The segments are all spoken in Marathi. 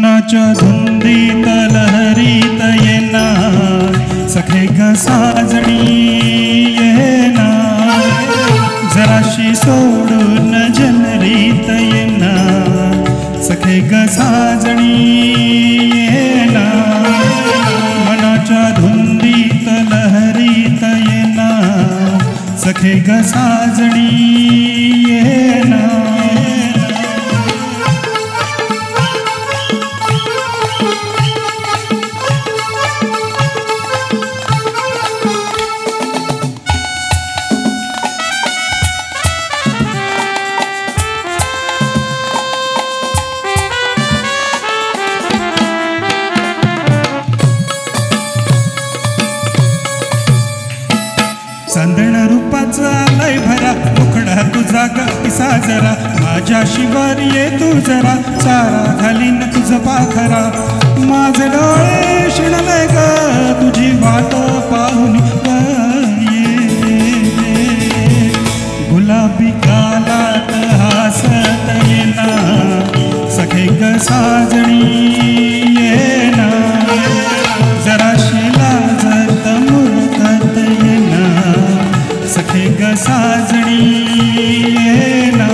मनाच्या धुंदीत लहरीत येना सखे ग साजणी येना जराशी सोडून जनरीत येना सखे ग साजणी येना मनाच्या धुंदीत लहरीत येना सखे ग साजणी येना चांदण रूपाचा आलाय भरा मुखडा तुझा पिसा जरा माझ्या शिवार ये तू जरा सारा घालीन तुझ पाखरा माझ डोळे शिणले ग तुझी वाट पाहून गुलाबी गालात हासत येना सखे ग साजणी येना जराशी लाजत मुरकत येना सखे ग साजणी येना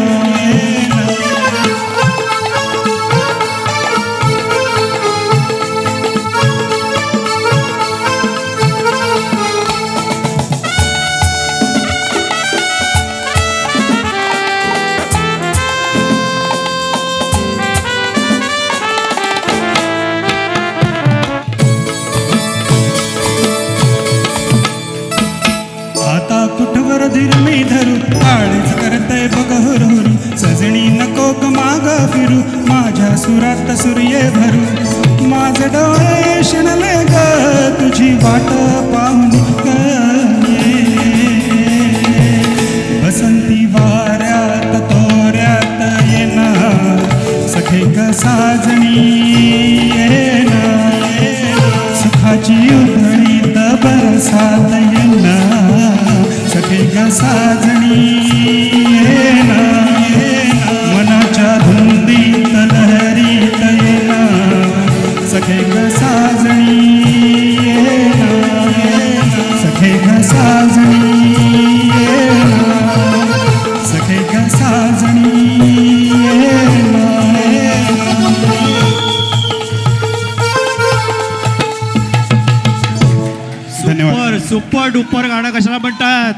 आता कुठवर धीर मी धरू काळीच करतय बघ हुरहुरू सजणी नको ग माग फिरू माझ्या सुरात सूर्य भरू माझ डोळे शिणले ग तुझी वाट पाहून बसंती वाऱ्यात तोऱ्यात येना सखे ग साजणी येना सुखाची उधळीत बरसात येना सखे ग साजणी येना मनाच्या धुंदीत लहरीत येना सखे ग साजणी येना सखे ग साजणी येना सखे ग साजणी येना धन्यवाद. सुपर डुपर गाणं कशाला म्हणतात?